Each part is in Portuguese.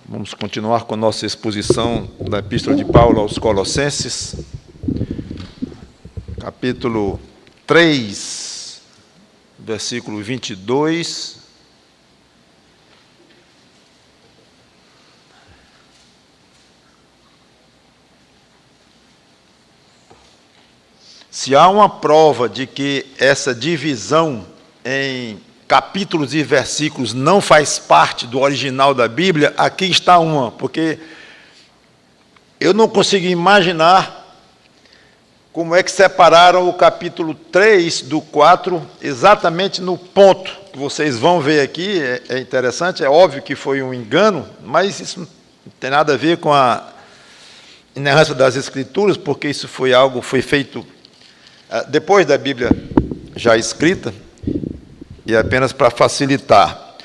Vamos continuar com a nossa exposição da Epístola de Paulo aos Colossenses, capítulo 3, versículo 22. Se há uma prova de que essa divisão em capítulos e versículos não faz parte do original da Bíblia, aqui está uma, porque eu não consigo imaginar como é que separaram o capítulo 3 do 4 exatamente no ponto que vocês vão ver aqui. É interessante, é óbvio que foi um engano, mas isso não tem nada a ver com a inerrância das Escrituras, porque isso foi feito depois da Bíblia já escrita, e apenas para facilitar.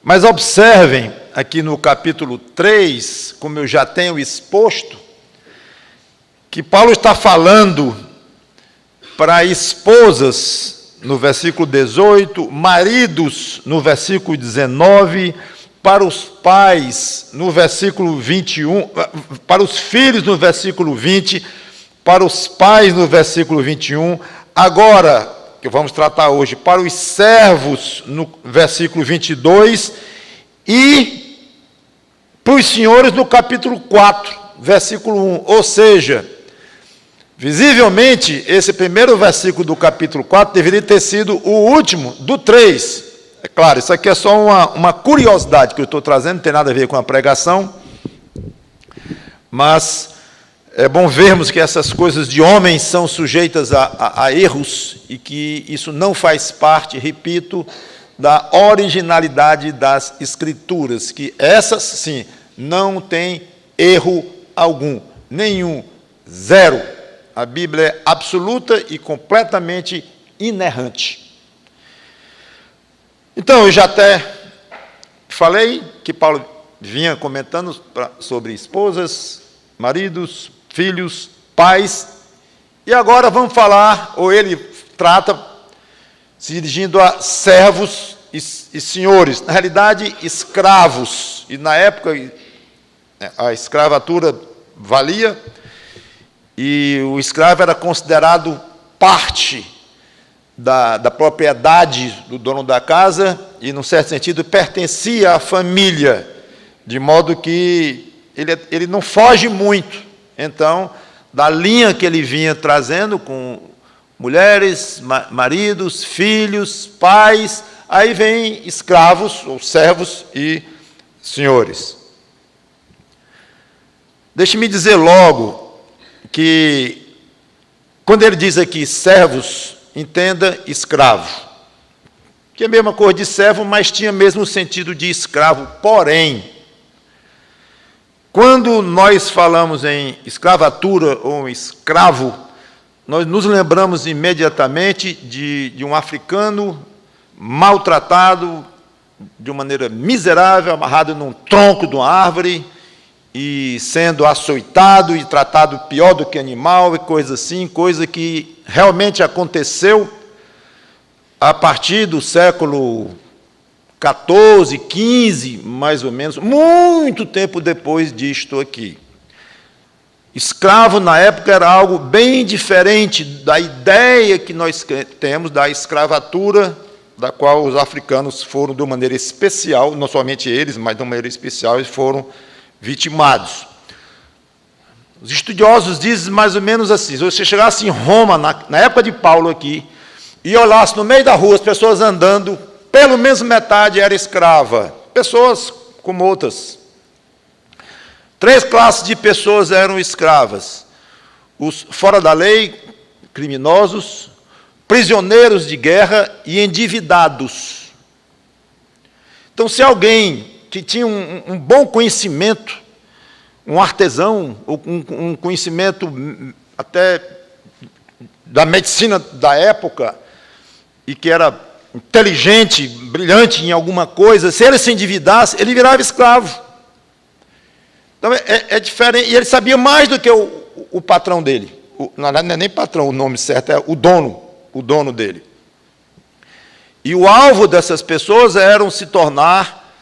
Mas observem aqui no capítulo 3, como eu já tenho exposto, que Paulo está falando para esposas, no versículo 18, maridos, no versículo 19, para os pais, no versículo 21, para os filhos, no versículo 20, para os pais, no versículo 21, agora, que vamos tratar hoje, para os servos, no versículo 22, e para os senhores, no capítulo 4, versículo 1. Ou seja, visivelmente, esse primeiro versículo do capítulo 4 deveria ter sido o último do 3. É claro, isso aqui é só uma curiosidade que eu estou trazendo, não tem nada a ver com a pregação, mas é bom vermos que essas coisas de homens são sujeitas a erros e que isso não faz parte, repito, da originalidade das Escrituras, que essas, sim, não tem erro algum, nenhum, zero. A Bíblia é absoluta e completamente inerrante. Então, eu já até falei que Paulo vinha comentando sobre esposas, maridos, filhos, pais, e agora vamos falar, ou ele trata, se dirigindo a servos e senhores, na realidade, escravos, e na época a escravatura valia, e o escravo era considerado parte da propriedade do dono da casa, e, num certo sentido, pertencia à família, de modo que ele não foge muito. Então, da linha que ele vinha trazendo com mulheres, maridos, filhos, pais, aí vem escravos, ou servos e senhores. Deixe-me dizer logo que, quando ele diz aqui servos, entenda escravo, que é a mesma coisa de servo, mas tinha mesmo o sentido de escravo, porém, quando nós falamos em escravatura ou escravo, nós nos lembramos imediatamente de um africano maltratado de uma maneira miserável, amarrado num tronco de uma árvore e sendo açoitado e tratado pior do que animal e coisa assim, coisa que realmente aconteceu a partir do século 14, 15, mais ou menos, muito tempo depois disto aqui. Escravo, na época, era algo bem diferente da ideia que nós temos da escravatura, da qual os africanos foram, de uma maneira especial, não somente eles, mas de uma maneira especial, eles foram vitimados. Os estudiosos dizem mais ou menos assim: se você chegasse em Roma, na época de Paulo aqui, e olhasse no meio da rua as pessoas andando, pelo menos metade era escrava, pessoas como outras. 3 classes de pessoas eram escravas: os fora da lei, criminosos, prisioneiros de guerra e endividados. Então, se alguém que tinha um bom conhecimento, um artesão, ou um conhecimento até da medicina da época, e que era inteligente, brilhante em alguma coisa, se ele se endividasse, ele virava escravo. Então, é diferente, e ele sabia mais do que o patrão dele. Não é nem patrão, o nome certo é o dono dele. E o alvo dessas pessoas era se tornar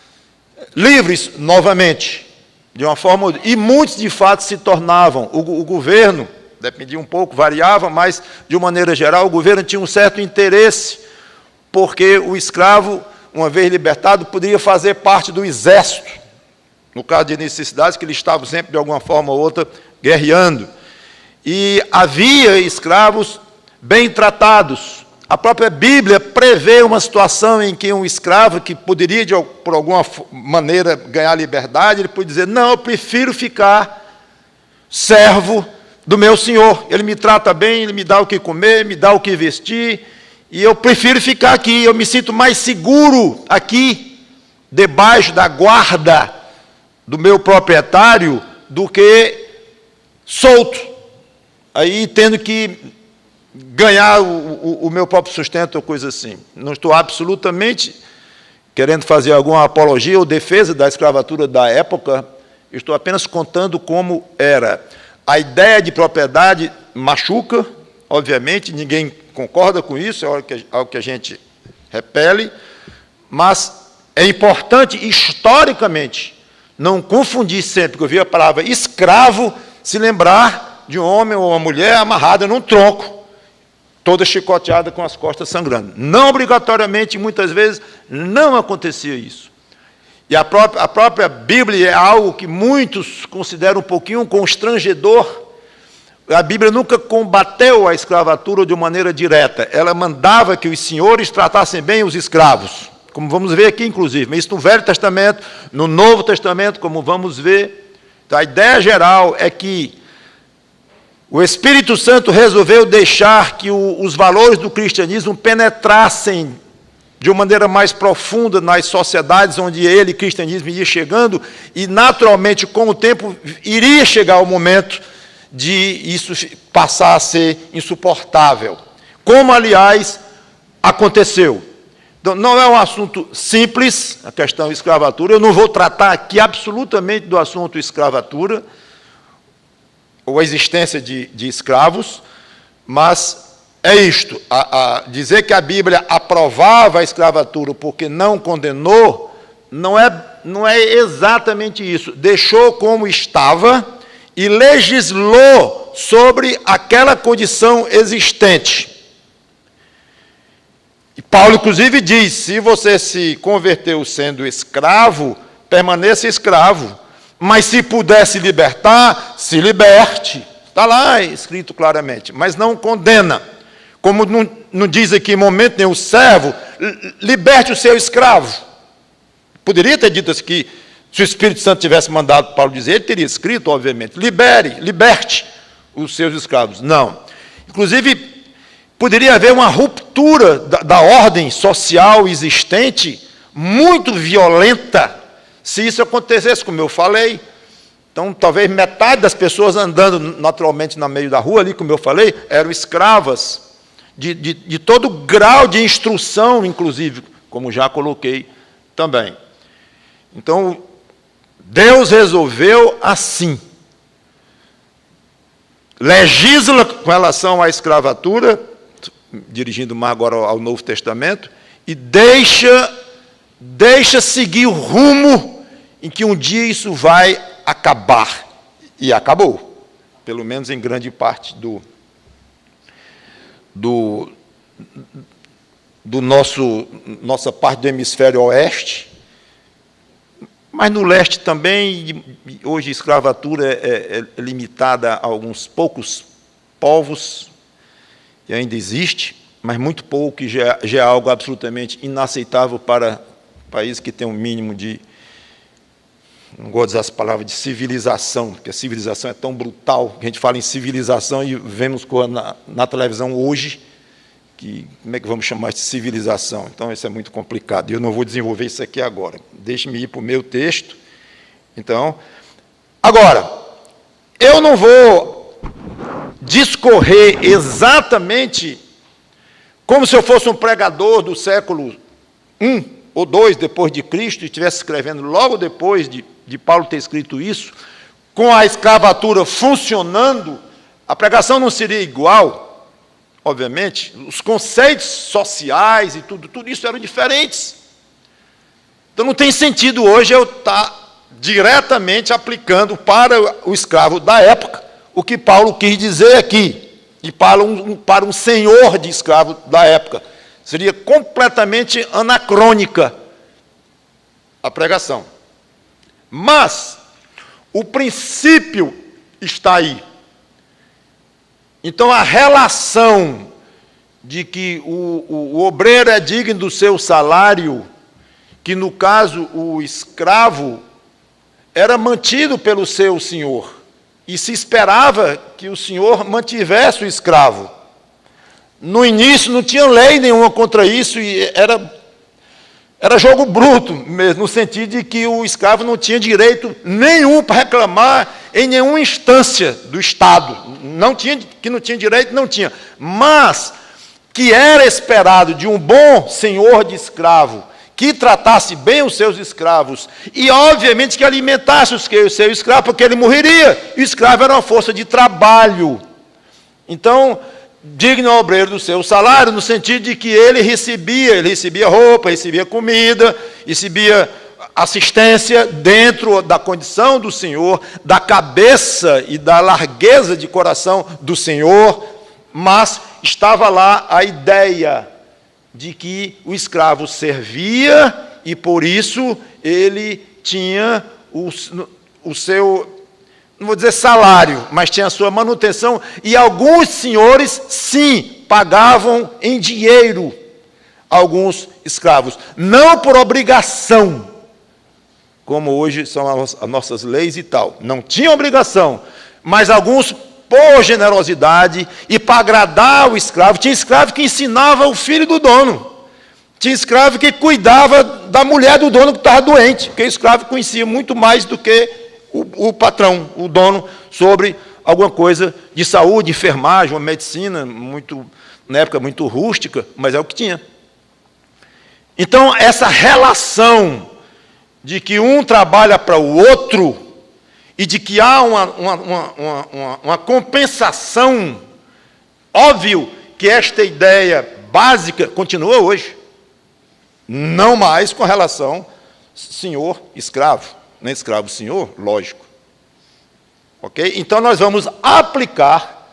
livres novamente. de uma forma, e muitos de fato se tornavam. O governo, dependia um pouco, variava, mas de uma maneira geral o governo tinha um certo interesse, porque o escravo, uma vez libertado, poderia fazer parte do exército, no caso de necessidades, que ele estava sempre de alguma forma ou outra guerreando. E havia escravos bem tratados. A própria Bíblia prevê uma situação em que um escravo que poderia, por alguma maneira, ganhar liberdade, ele pode dizer, não, eu prefiro ficar servo do meu Senhor. Ele me trata bem, ele me dá o que comer, me dá o que vestir, e eu prefiro ficar aqui, eu me sinto mais seguro aqui, debaixo da guarda do meu proprietário, do que solto, aí tendo que ganhar o meu próprio sustento ou coisa assim. Não estou absolutamente querendo fazer alguma apologia ou defesa da escravatura da época, estou apenas contando como era. A ideia de propriedade machuca, obviamente, ninguém concorda com isso, é algo que a gente repele, mas é importante, historicamente, não confundir sempre, que eu vi a palavra escravo, se lembrar de um homem ou uma mulher amarrada num tronco, toda chicoteada com as costas sangrando. Não obrigatoriamente, muitas vezes, não acontecia isso. E a própria Bíblia é algo que muitos consideram um pouquinho constrangedor. A Bíblia nunca combateu a escravatura de maneira direta. Ela mandava que os senhores tratassem bem os escravos, como vamos ver aqui, inclusive. Mas isso no Velho Testamento, no Novo Testamento, como vamos ver. Então, a ideia geral é que o Espírito Santo resolveu deixar que os valores do cristianismo penetrassem de uma maneira mais profunda nas sociedades onde ele, cristianismo, ia chegando, e, naturalmente, com o tempo, iria chegar o momento de isso passar a ser insuportável. Como, aliás, aconteceu. Então, não é um assunto simples, a questão escravatura. Eu não vou tratar aqui absolutamente do assunto escravatura, ou a existência de escravos, mas é isto, dizer que a Bíblia aprovava a escravatura porque não condenou, não é exatamente isso. Deixou como estava e legislou sobre aquela condição existente. E Paulo, inclusive, diz, se você se converteu sendo escravo, permaneça escravo. Mas se puder se libertar, se liberte. Está lá escrito claramente, mas não condena. Como não diz aqui em momento nenhum, servo, liberte o seu escravo. Poderia ter dito assim que, se o Espírito Santo tivesse mandado Paulo dizer, ele teria escrito, obviamente, liberte os seus escravos. Não. Inclusive, poderia haver uma ruptura da ordem social existente, muito violenta, se isso acontecesse, como eu falei. Então, talvez metade das pessoas andando naturalmente no meio da rua, ali, como eu falei, eram escravas, de todo grau de instrução, inclusive, como já coloquei também. Então, Deus resolveu assim. Legisla com relação à escravatura, dirigindo mais agora ao Novo Testamento, e deixa seguir o rumo em que um dia isso vai acabar. E acabou, pelo menos em grande parte nossa parte do hemisfério oeste, mas no leste também. Hoje a escravatura é limitada a alguns poucos povos, e ainda existe, mas muito pouco, e já é algo absolutamente inaceitável para países que têm um mínimo de, não gosto de usar essa palavra, de civilização, porque a civilização é tão brutal, que a gente fala em civilização e vemos na televisão hoje, que, como é que vamos chamar de civilização? Então, isso é muito complicado, e eu não vou desenvolver isso aqui agora. Deixe-me ir para o meu texto. Então, agora, eu não vou discorrer exatamente como se eu fosse um pregador do século I ou II depois de Cristo, e estivesse escrevendo logo depois de Paulo ter escrito isso, com a escravatura funcionando, a pregação não seria igual, obviamente, os conceitos sociais e tudo isso eram diferentes. Então não tem sentido hoje eu estar diretamente aplicando para o escravo da época o que Paulo quis dizer aqui, e para um senhor de escravo da época. Seria completamente anacrônica a pregação. Mas o princípio está aí. Então, a relação de que o obreiro é digno do seu salário, que no caso o escravo era mantido pelo seu senhor, e se esperava que o senhor mantivesse o escravo. No início não tinha lei nenhuma contra isso, e era jogo bruto mesmo, no sentido de que o escravo não tinha direito nenhum para reclamar em nenhuma instância do Estado. Que não tinha direito, não tinha. Mas que era esperado de um bom senhor de escravo, que tratasse bem os seus escravos, e obviamente que alimentasse o seu escravo, porque ele morreria, e o escravo era uma força de trabalho. Então, digno ao obreiro do seu salário, no sentido de que ele recebia roupa, recebia comida, recebia assistência dentro da condição do Senhor, da cabeça e da largueza de coração do Senhor, mas estava lá a ideia de que o escravo servia e, por isso, ele tinha o seu, não vou dizer salário, mas tinha a sua manutenção, e alguns senhores, sim, pagavam em dinheiro alguns escravos, não por obrigação, como hoje são as nossas leis e tal. Não tinha obrigação, mas alguns por generosidade e para agradar o escravo. Tinha escravo que ensinava o filho do dono. Tinha escravo que cuidava da mulher do dono que estava doente, porque o escravo conhecia muito mais do que o patrão, o dono, sobre alguma coisa de saúde, enfermagem, uma medicina, na época muito rústica, mas é o que tinha. Então, essa relação de que um trabalha para o outro e de que há uma compensação, óbvio que esta ideia básica continua hoje, não mais com relação senhor-escravo, nem escravo-senhor, lógico. Ok? Então, nós vamos aplicar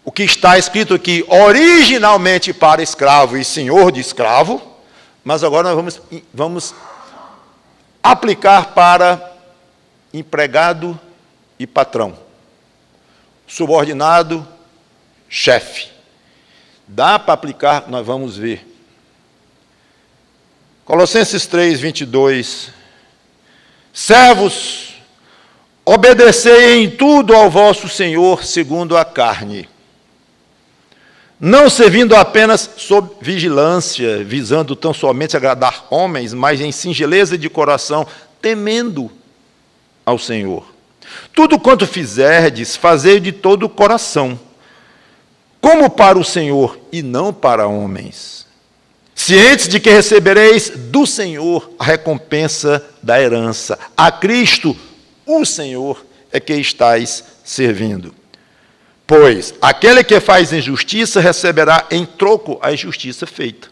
o que está escrito aqui originalmente para escravo e senhor de escravo, mas agora nós vamos aplicar para empregado e patrão, subordinado, chefe. Dá para aplicar, nós vamos ver. Colossenses 3, 22. Servos, obedecei em tudo ao vosso Senhor segundo a carne, não servindo apenas sob vigilância, visando tão somente agradar homens, mas em singeleza de coração, temendo ao Senhor. Tudo quanto fizerdes, fazei de todo o coração, como para o Senhor e não para homens, cientes de que recebereis do Senhor a recompensa da herança. A Cristo, o Senhor, é que estáis servindo. Pois aquele que faz injustiça receberá em troco a injustiça feita.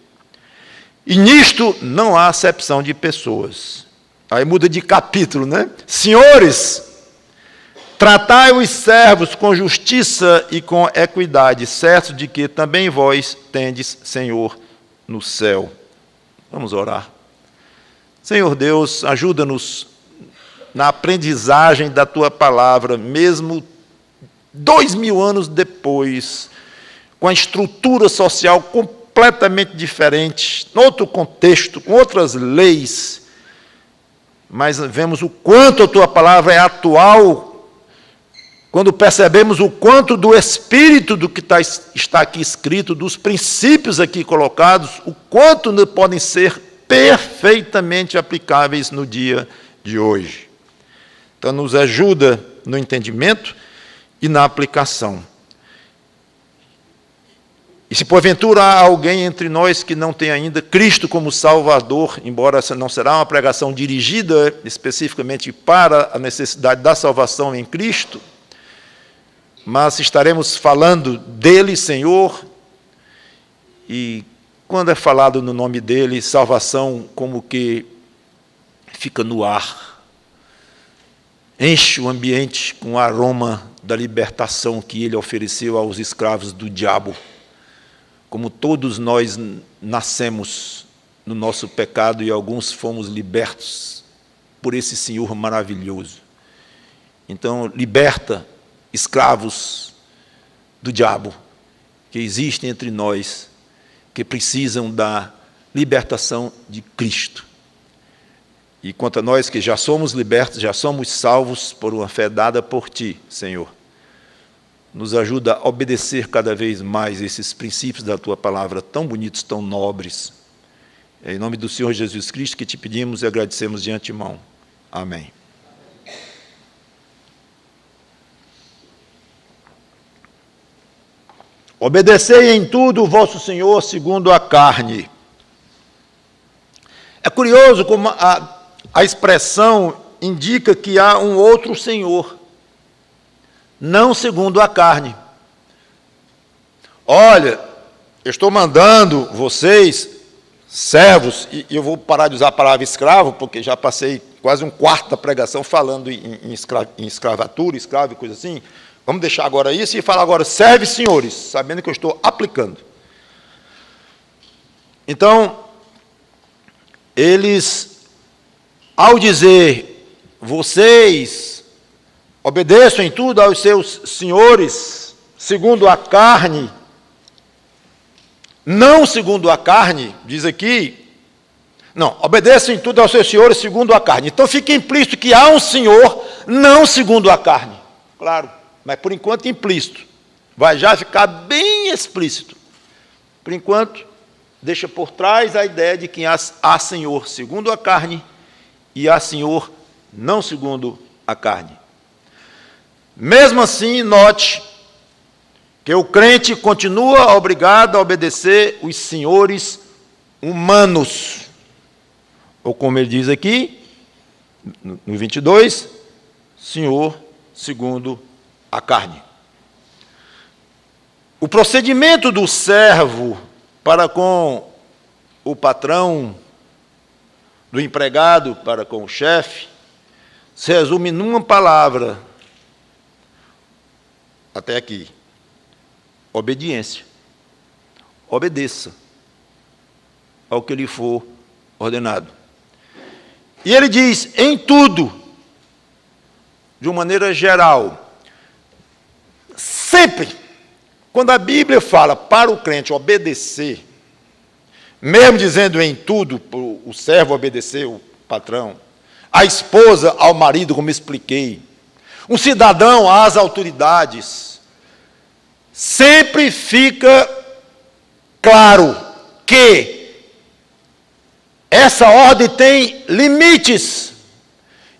E nisto não há acepção de pessoas. Aí muda de capítulo, né? Senhores, tratai os servos com justiça e com equidade, certo de que também vós tendes Senhor no céu. Vamos orar. Senhor Deus, ajuda-nos na aprendizagem da Tua palavra, mesmo 2000 anos depois, com a estrutura social completamente diferente, em outro contexto, com outras leis, mas vemos o quanto a Tua palavra é atual, quando percebemos o quanto do espírito do que está aqui escrito, dos princípios aqui colocados, o quanto podem ser perfeitamente aplicáveis no dia de hoje. Então, nos ajuda no entendimento e na aplicação. E se porventura há alguém entre nós que não tem ainda Cristo como Salvador, embora essa não será uma pregação dirigida especificamente para a necessidade da salvação em Cristo, mas estaremos falando dele, Senhor, e quando é falado no nome dele, salvação como que fica no ar. enche o ambiente com o aroma da libertação que ele ofereceu aos escravos do diabo. Como todos nós nascemos no nosso pecado e alguns fomos libertos por esse Senhor maravilhoso. Então, liberta escravos do diabo que existem entre nós, que precisam da libertação de Cristo. E quanto a nós que já somos libertos, já somos salvos por uma fé dada por Ti, Senhor, nos ajuda a obedecer cada vez mais esses princípios da Tua palavra, tão bonitos, tão nobres. É em nome do Senhor Jesus Cristo que Te pedimos e agradecemos de antemão. Amém. Obedecei em tudo o vosso Senhor segundo a carne. É curioso como a expressão indica que há um outro Senhor, não segundo a carne. Olha, eu estou mandando vocês, servos, e eu vou parar de usar a palavra escravo, porque já passei quase um quarto da pregação falando em escravatura, escravo e coisa assim. Vamos deixar agora isso e falar agora, serve, senhores, sabendo que eu estou aplicando. Então, eles, ao dizer, vocês obedeçam em tudo aos seus senhores, segundo a carne, não segundo a carne, diz aqui, não, obedeçam em tudo aos seus senhores segundo a carne. Então fica implícito que há um Senhor não segundo a carne. Claro, mas por enquanto implícito. Vai já ficar bem explícito. Por enquanto, deixa por trás a ideia de que há Senhor segundo a carne e há Senhor não segundo a carne. Mesmo assim, note que o crente continua obrigado a obedecer os senhores humanos. Ou como ele diz aqui, no 22, Senhor segundo a carne. O procedimento do servo para com o patrão, do empregado para com o chefe, se resume numa palavra, até aqui: obediência. Obedeça ao que lhe for ordenado. E ele diz, em tudo, de uma maneira geral, sempre, quando a Bíblia fala para o crente obedecer, mesmo dizendo em tudo, o servo obedecer o patrão, a esposa ao marido, como expliquei, um cidadão às autoridades, sempre fica claro que essa ordem tem limites,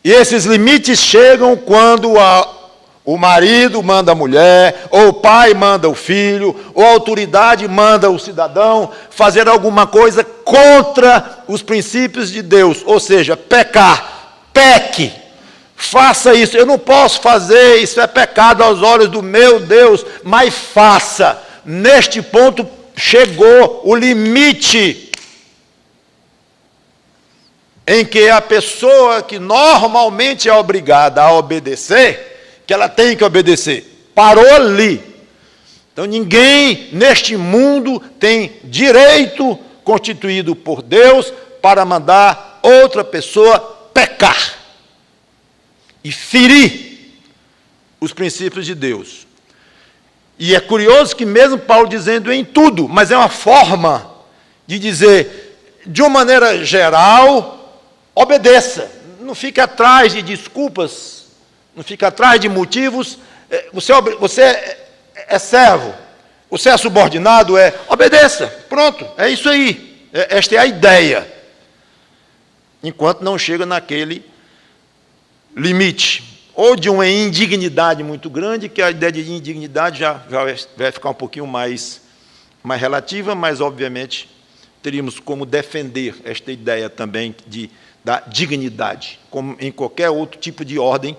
e esses limites chegam quando o marido manda a mulher, ou o pai manda o filho, ou a autoridade manda o cidadão fazer alguma coisa contra os princípios de Deus, ou seja, pecar, peque, faça isso. Eu não posso fazer, isso é pecado aos olhos do meu Deus, mas faça. Neste ponto chegou o limite em que a pessoa que normalmente é obrigada a obedecer, que ela tem que obedecer, parou ali. Então ninguém neste mundo tem direito constituído por Deus para mandar outra pessoa pecar e ferir os princípios de Deus. E é curioso que mesmo Paulo dizendo em tudo, mas é uma forma de dizer, de uma maneira geral, obedeça, não fique atrás de desculpas, não fique atrás de motivos. Você é servo, você é subordinado, obedeça, pronto, é isso aí. Esta é a ideia. Enquanto não chega naquele limite, ou de uma indignidade muito grande, que a ideia de indignidade já vai ficar um pouquinho mais relativa, mas obviamente teríamos como defender esta ideia também da dignidade, como em qualquer outro tipo de ordem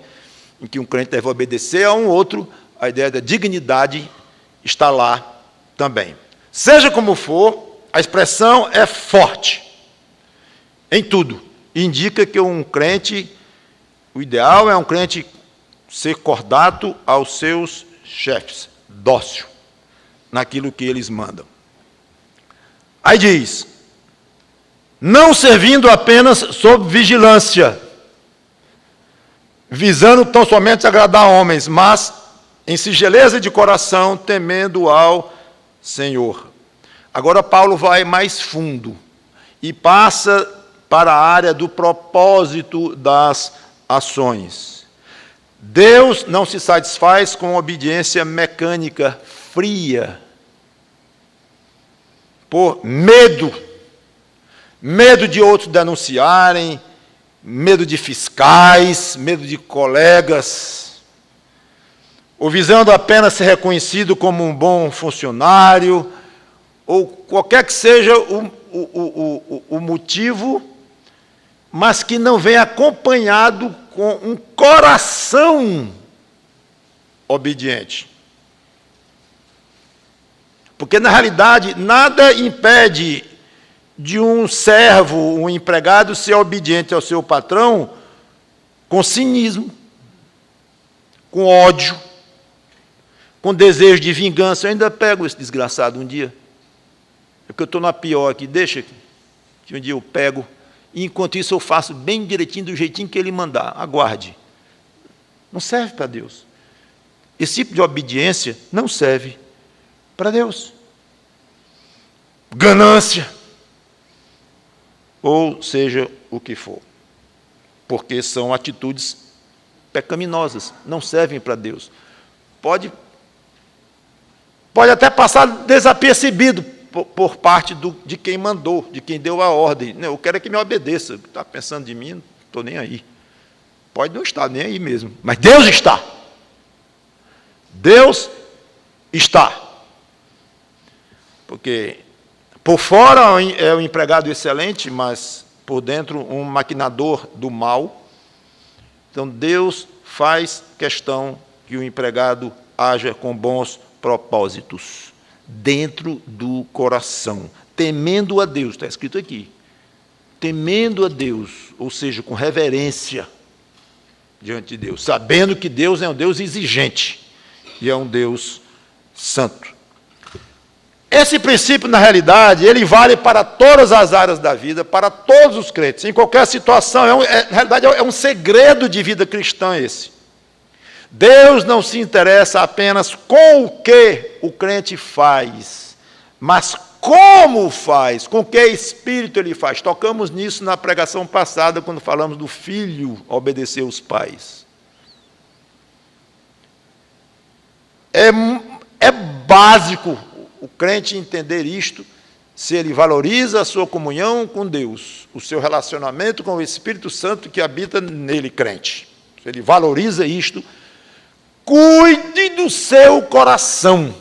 em que um crente deve obedecer a um outro, a ideia da dignidade está lá também. Seja como for, a expressão é forte em tudo. Indica que um crente, O ideal é um crente ser cordato aos seus chefes, dócil, naquilo que eles mandam. Aí diz, não servindo apenas sob vigilância, visando tão somente agradar homens, mas em singeleza de coração, temendo ao Senhor. Agora Paulo vai mais fundo e passa para a área do propósito das ações. Deus não se satisfaz com obediência mecânica fria, por medo de outros denunciarem, medo de fiscais, medo de colegas, ou visando apenas ser reconhecido como um bom funcionário, ou qualquer que seja o motivo, mas que não vem acompanhado com um coração obediente. Porque, na realidade, nada impede de um servo, um empregado, ser obediente ao seu patrão com cinismo, com ódio, com desejo de vingança. Eu ainda pego esse desgraçado um dia. É porque eu estou na pior aqui, deixa que um dia eu pego, e enquanto isso eu faço bem direitinho, do jeitinho que ele mandar. Aguarde. Não serve para Deus. Esse tipo de obediência não serve para Deus. Ganância, ou seja o que for, porque são atitudes pecaminosas, não servem para Deus. Pode até passar desapercebido por parte de quem mandou, de quem deu a ordem. Eu quero é que me obedeça. Está pensando de mim, não estou nem aí. Pode não estar nem aí mesmo, mas Deus está. Deus está. Porque por fora é um empregado excelente, mas por dentro um maquinador do mal. Então Deus faz questão que o empregado haja com bons propósitos, dentro do coração, temendo a Deus, está escrito aqui. Temendo a Deus, ou seja, com reverência diante de Deus, sabendo que Deus é um Deus exigente e é um Deus santo. Esse princípio, na realidade, ele vale para todas as áreas da vida, para todos os crentes, em qualquer situação. Na realidade, é um segredo de vida cristã esse. Deus não se interessa apenas com o que o crente faz, mas como faz, com que espírito ele faz. Tocamos nisso na pregação passada, quando falamos do filho obedecer os pais. É básico o crente entender isto, se ele valoriza a sua comunhão com Deus, o seu relacionamento com o Espírito Santo que habita nele, crente. Se ele valoriza isto, cuide do seu coração,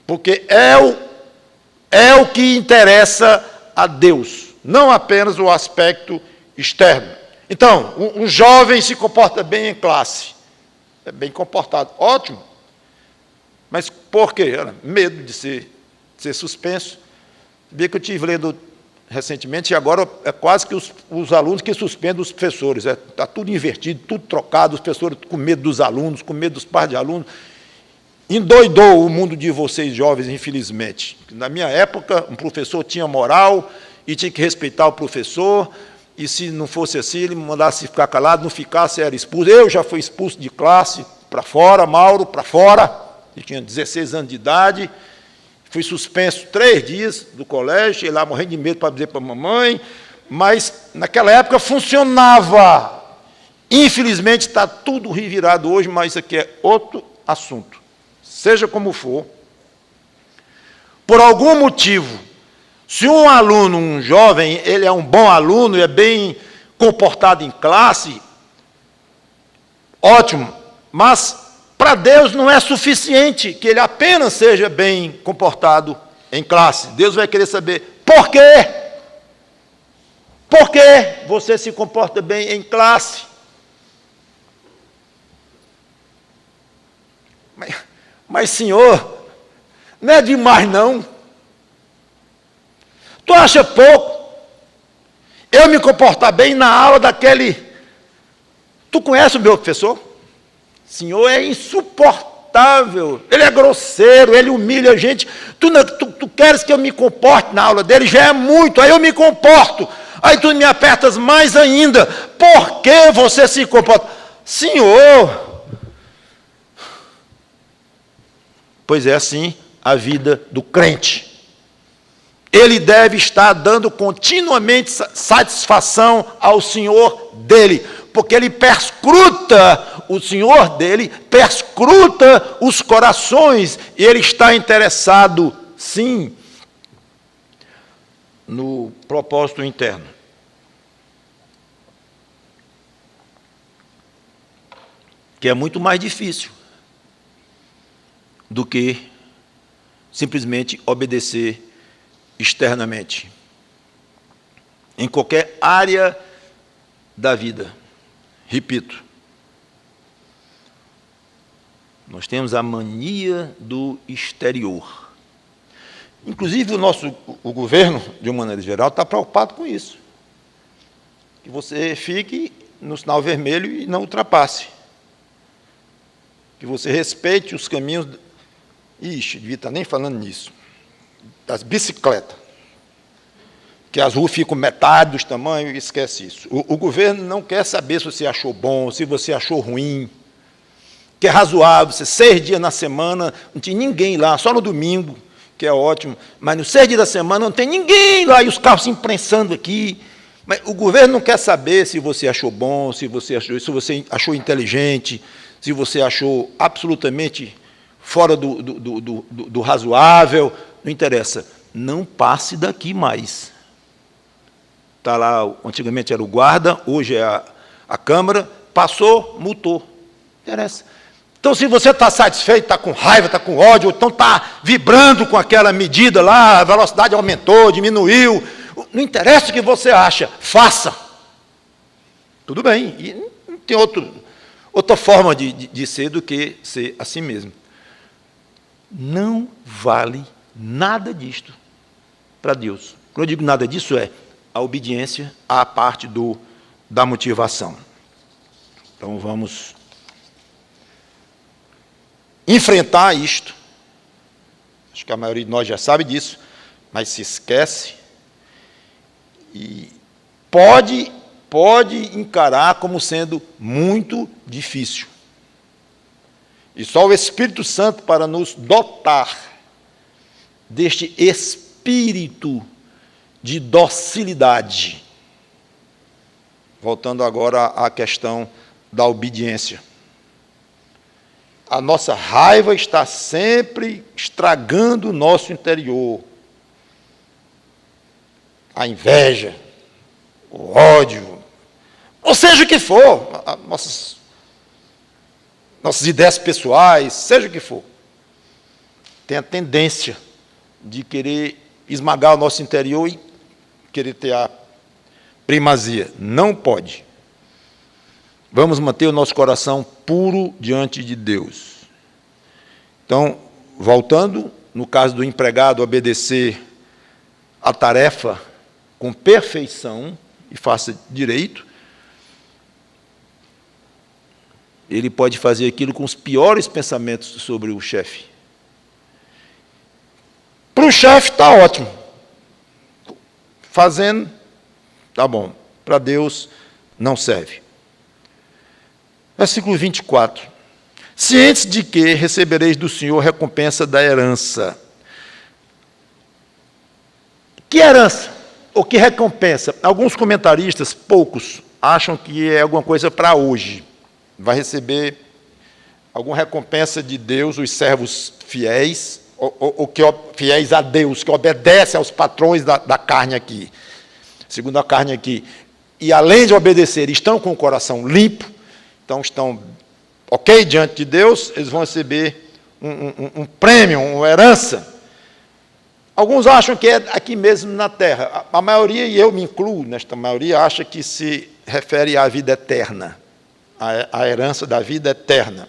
porque é o que interessa a Deus, não apenas o aspecto externo. Então, um jovem se comporta bem em classe, é bem comportado, ótimo. Mas por quê? Medo de ser suspenso. Sabia que eu estive lendo recentemente, e agora é quase que os alunos que suspendem os professores. Está tudo invertido, tudo trocado, os professores com medo dos alunos, com medo dos pais de alunos. Endoidou o mundo de vocês jovens, infelizmente. Na minha época, um professor tinha moral e tinha que respeitar o professor, e se não fosse assim, ele mandasse ficar calado, não ficasse, era expulso. Eu já fui expulso de classe, para fora, Mauro, para fora. Eu tinha 16 anos de idade, fui suspenso 3 dias do colégio, cheguei lá morrendo de medo para dizer para a mamãe, mas naquela época funcionava. Infelizmente está tudo revirado hoje, mas isso aqui é outro assunto. Seja como for, por algum motivo, se um aluno, um jovem, ele é um bom aluno e é bem comportado em classe, ótimo, mas para Deus não é suficiente que ele apenas seja bem comportado em classe. Deus vai querer saber por quê? Por que você se comporta bem em classe? Mas Senhor, não é demais não. Tu acha pouco eu me comportar bem na aula daquele Tu conhece o meu professor? O senhor é insuportável, ele é grosseiro, ele humilha a gente. Tu queres que eu me comporte na aula dele? Já é muito, aí eu me comporto. Aí tu me apertas mais ainda. Por que você se comporta? Senhor! Pois é assim a vida do crente. Ele deve estar dando continuamente satisfação ao Senhor dele, porque ele perscruta o Senhor dele, perscruta os corações, e ele está interessado, sim, no propósito interno. Que é muito mais difícil do que simplesmente obedecer externamente. Em qualquer área da vida. Repito, nós temos a mania do exterior. Inclusive o governo, de uma maneira geral, está preocupado com isso. Que você fique no sinal vermelho e não ultrapasse. Que você respeite os caminhos. Ixi, devia estar nem falando nisso. Das bicicletas. Que as ruas ficam metade dos tamanhos, esquece isso. O governo não quer saber se você achou bom, se você achou ruim. Que é razoável, você 6 dias na semana, não tinha ninguém lá, só no domingo, que é ótimo, mas nos 6 dias da semana não tem ninguém lá, e os carros se imprensando aqui. Mas o governo não quer saber se você achou bom, se você achou inteligente, se você achou absolutamente fora do razoável, não interessa. Não passe daqui mais. Está lá, antigamente era o guarda, hoje é a Câmara, passou, multou. Não interessa. Então, se você está satisfeito, está com raiva, está com ódio, ou então está vibrando com aquela medida lá, a velocidade aumentou, diminuiu, não interessa o que você acha, faça. Tudo bem, e não tem outra forma de ser do que ser assim mesmo. Não vale nada disto para Deus. Quando eu digo nada disso, é a obediência à parte da motivação. Então, vamos enfrentar isto. Acho que a maioria de nós já sabe disso, mas se esquece e pode encarar como sendo muito difícil. E só o Espírito Santo para nos dotar deste espírito de docilidade. Voltando agora à questão da obediência. A nossa raiva está sempre estragando o nosso interior. A inveja, o ódio, ou seja o que for, nossas ideias pessoais, seja o que for, tem a tendência de querer esmagar o nosso interior e querer ter a primazia. Não pode. Vamos manter o nosso coração puro diante de Deus. Então, voltando, no caso do empregado obedecer a tarefa com perfeição e faça direito, ele pode fazer aquilo com os piores pensamentos sobre o chefe. Para o chefe está ótimo. Fazendo, está bom. Para Deus não serve. Versículo 24. Cientes de que recebereis do Senhor recompensa da herança. Que herança? Ou que recompensa? Alguns comentaristas, poucos, acham que é alguma coisa para hoje. Vai receber alguma recompensa de Deus, os servos fiéis, ou que fiéis a Deus, que obedecem aos patrões da carne aqui. Segundo a carne aqui. E além de obedecer, estão com o coração limpo, então estão ok diante de Deus, eles vão receber um prêmio, uma herança. Alguns acham que é aqui mesmo na terra. A maioria, e eu me incluo nesta maioria, acha que se refere à vida eterna, à herança da vida eterna,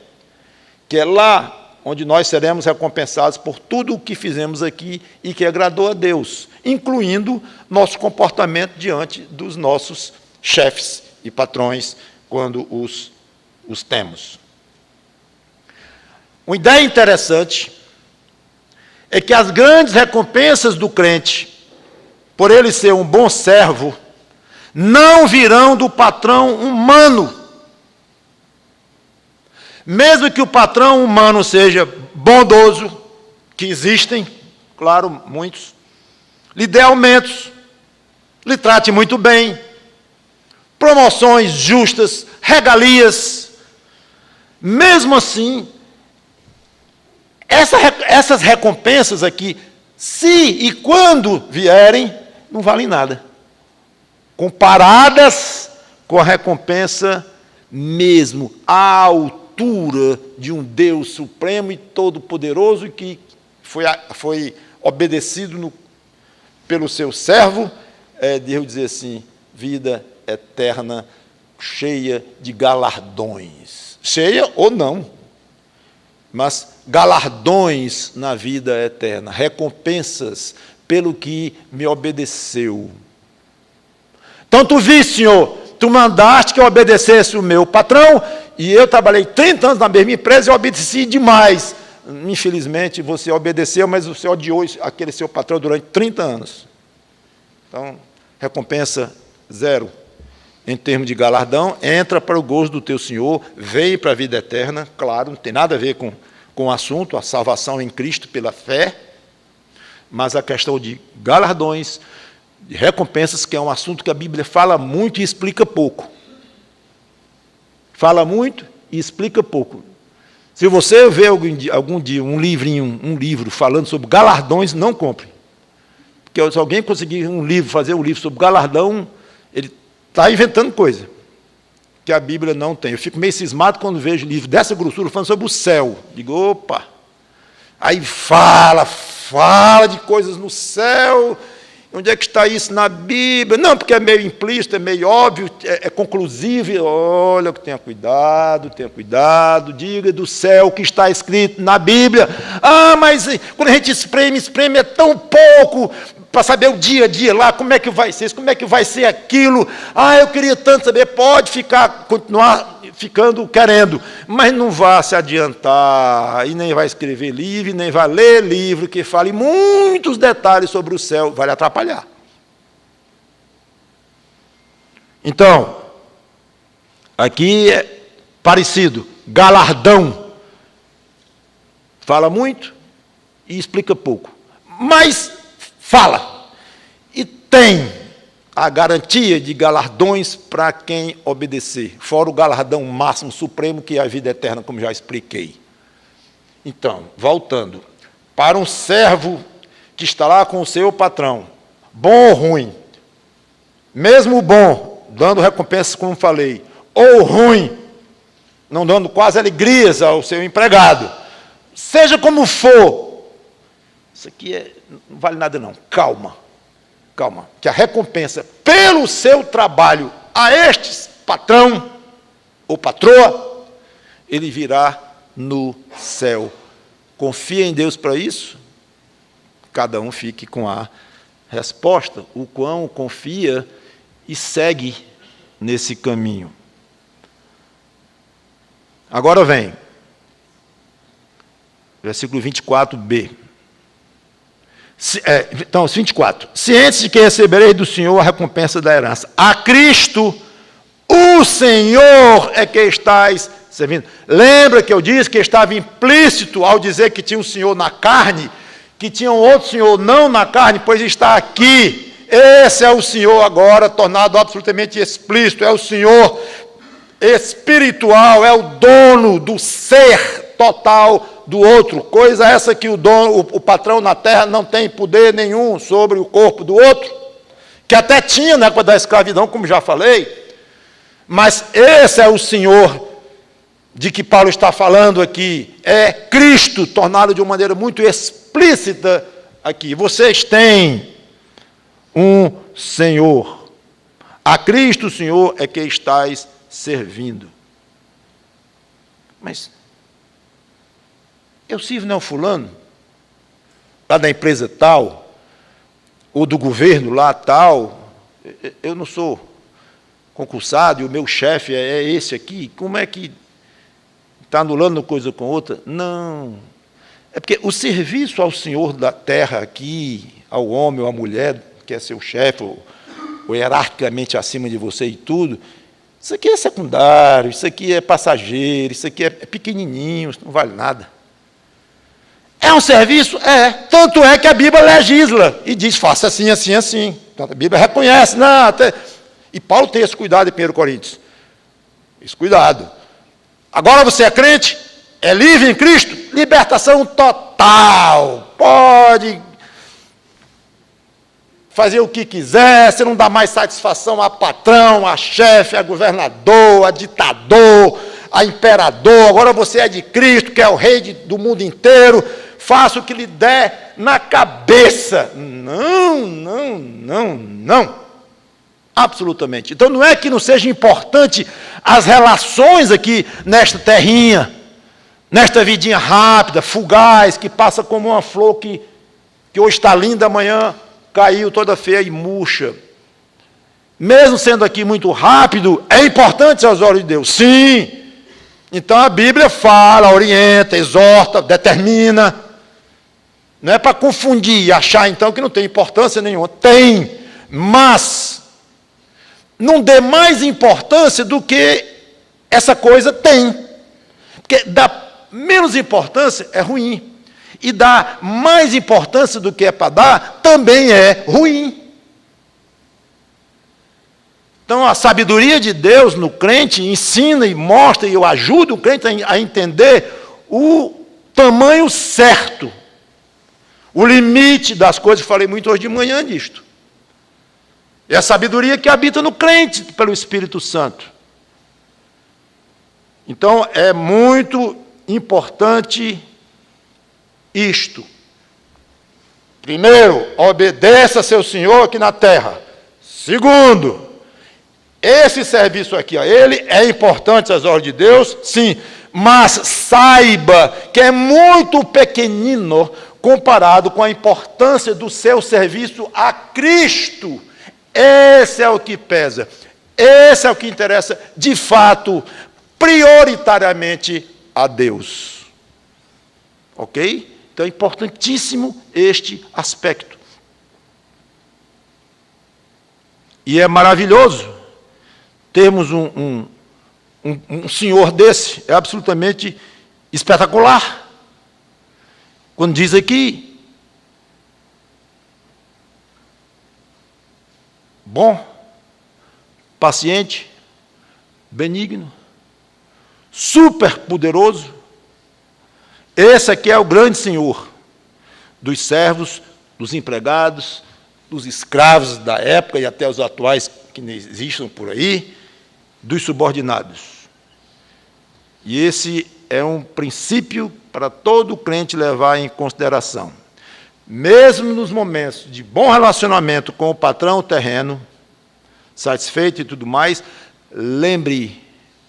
que é lá onde nós seremos recompensados por tudo o que fizemos aqui e que agradou a Deus, incluindo nosso comportamento diante dos nossos chefes e patrões quando os temos. Uma ideia interessante é que as grandes recompensas do crente, por ele ser um bom servo, não virão do patrão humano. Mesmo que o patrão humano seja bondoso, que existem, claro, muitos, lhe dê aumentos, lhe trate muito bem, promoções justas, regalias, mesmo assim, essas recompensas aqui, se e quando vierem, não valem nada, comparadas com a recompensa mesmo, à altura de um Deus supremo e todo-poderoso que foi obedecido pelo seu servo, Deus dizer assim, vida eterna, cheia de galardões. Cheia ou não, mas galardões na vida eterna, recompensas pelo que me obedeceu. Então, tu viste, Senhor, tu mandaste que eu obedecesse o meu patrão, e eu trabalhei 30 anos na mesma empresa e eu obedeci demais. Infelizmente, você obedeceu, mas você odiou aquele seu patrão durante 30 anos. Então, recompensa zero. Em termos de galardão, entra para o gozo do teu Senhor, veio para a vida eterna, claro, não tem nada a ver com o assunto, a salvação em Cristo pela fé, mas a questão de galardões, de recompensas, que é um assunto que a Bíblia fala muito e explica pouco. Fala muito e explica pouco. Se você vê algum dia um livro falando sobre galardões, não compre. Porque se alguém conseguir fazer um livro sobre galardão, ele está inventando coisa que a Bíblia não tem. Eu fico meio cismado quando vejo livro dessa grossura falando sobre o céu. Digo, opa! Aí fala de coisas no céu. Onde é que está isso na Bíblia? Não, porque é meio implícito, é meio óbvio, é conclusivo. Olha, tenha cuidado, diga do céu o que está escrito na Bíblia. Ah, mas quando a gente espreme é tão pouco para saber o dia a dia lá, como é que vai ser isso, como é que vai ser aquilo. Ah, eu queria tanto saber, pode continuar ficando querendo, mas não vá se adiantar, e nem vai escrever livro, nem vai ler livro que fale muitos detalhes sobre o céu, vai lhe atrapalhar. Então, aqui é parecido, galardão, fala muito e explica pouco, mas fala, e tem a garantia de galardões para quem obedecer, fora o galardão máximo, supremo, que é a vida eterna, como já expliquei. Então, voltando, para um servo que está lá com o seu patrão, bom ou ruim, mesmo bom, dando recompensas, como falei, ou ruim, não dando quase alegrias ao seu empregado, seja como for, isso aqui não vale nada não, calma, que a recompensa pelo seu trabalho a estes patrão ou patroa, ele virá no céu. Confia em Deus para isso? Cada um fique com a resposta, o quão confia e segue nesse caminho. Agora vem, versículo 24b. Então, 24. Cientes de que recebereis do Senhor a recompensa da herança. A Cristo, o Senhor é que estáis servindo. Lembra que eu disse que estava implícito ao dizer que tinha um Senhor na carne, que tinha um outro Senhor não na carne, pois está aqui. Esse é o Senhor agora, tornado absolutamente explícito. É o Senhor espiritual, é o dono do ser total do outro, coisa essa que o patrão na terra não tem poder nenhum sobre o corpo do outro, que até tinha na época da escravidão, como já falei, mas esse é o Senhor de que Paulo está falando aqui, é Cristo, tornado de uma maneira muito explícita aqui. Vocês têm um Senhor, a Cristo o Senhor é que estáis servindo. Mas eu sirvo não fulano, lá da empresa tal, ou do governo lá tal, eu não sou concursado e o meu chefe é esse aqui, como é que está anulando uma coisa com outra? Não. É porque o serviço ao Senhor da terra aqui, ao homem ou à mulher, que é seu chefe, ou hierarquicamente acima de você e tudo, isso aqui é secundário, isso aqui é passageiro, isso aqui é pequenininho, isso não vale nada. É um serviço? É. Tanto é que a Bíblia legisla e diz, faça assim, assim, assim. Então, a Bíblia reconhece. Não, até... E Paulo tem esse cuidado em 1 Coríntios. Esse cuidado. Agora você é crente, é livre em Cristo, libertação total. Pode fazer o que quiser, você não dá mais satisfação a patrão, a chefe, a governador, a ditador, a imperador. Agora você é de Cristo, que é o rei do mundo inteiro. Faça o que lhe der na cabeça. Não, não, não, não. Absolutamente. Então não é que não seja importante as relações aqui nesta terrinha, nesta vidinha rápida, fugaz, que passa como uma flor que hoje está linda, amanhã caiu toda feia e murcha. Mesmo sendo aqui muito rápido, é importante aos olhos de Deus. Sim. Então a Bíblia fala, orienta, exorta, determina. Não é para confundir e achar então que não tem importância nenhuma. Tem, mas não dê mais importância do que essa coisa tem. Porque dar menos importância é ruim. E dar mais importância do que é para dar também é ruim. Então a sabedoria de Deus no crente ensina e mostra e eu ajudo o crente a entender o tamanho certo. O limite das coisas, falei muito hoje de manhã disto. É a sabedoria que habita no crente pelo Espírito Santo. Então, é muito importante isto. Primeiro, obedeça a seu Senhor aqui na terra. Segundo, esse serviço aqui a Ele é importante às ordens de Deus, sim, mas saiba que é muito pequenino comparado com a importância do seu serviço a Cristo. Esse é o que pesa. Esse é o que interessa, de fato, prioritariamente a Deus. Ok? Então é importantíssimo este aspecto. E é maravilhoso termos um senhor desse, é absolutamente espetacular. Quando diz aqui, bom, paciente, benigno, super poderoso, esse aqui é o grande Senhor dos servos, dos empregados, dos escravos da época e até os atuais que existem por aí, dos subordinados. E esse é um princípio para todo crente levar em consideração. Mesmo nos momentos de bom relacionamento com o patrão terreno, satisfeito e tudo mais, lembre,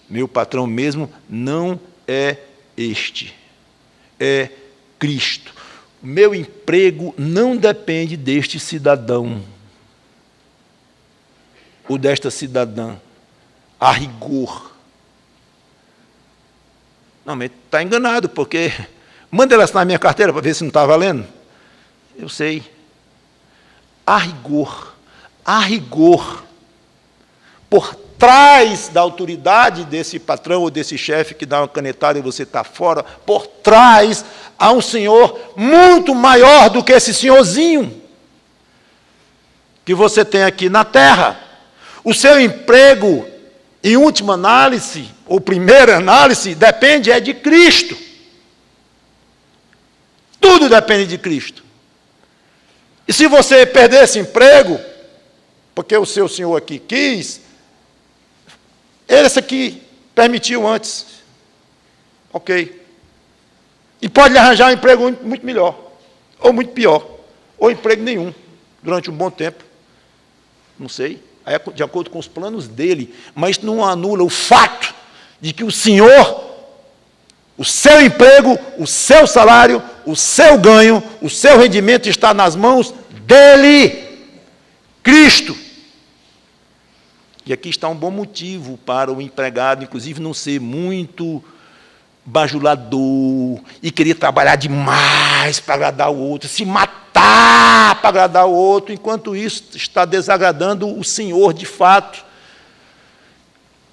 meu patrão mesmo não é este, é Cristo. O meu emprego não depende deste cidadão ou desta cidadã, a rigor. Não, mas está enganado, porque... Manda ela assinar a minha carteira para ver se não está valendo. Eu sei. A rigor, por trás da autoridade desse patrão ou desse chefe que dá uma canetada e você está fora, por trás há um senhor muito maior do que esse senhorzinho que você tem aqui na terra. O seu emprego, em última análise, ou primeira análise, depende de Cristo. Tudo depende de Cristo. E se você perder esse emprego, porque o seu senhor aqui quis, esse aqui permitiu antes. Ok. E pode lhe arranjar um emprego muito melhor, ou muito pior, ou emprego nenhum, durante um bom tempo. Não sei. Aí é de acordo com os planos dele, mas não anula o fato de que o Senhor, o seu emprego, o seu salário, o seu ganho, o seu rendimento está nas mãos dele, Cristo. E aqui está um bom motivo para o empregado, inclusive, não ser muito bajulador e querer trabalhar demais para agradar o outro, se matar para agradar o outro, enquanto isso está desagradando o Senhor de fato,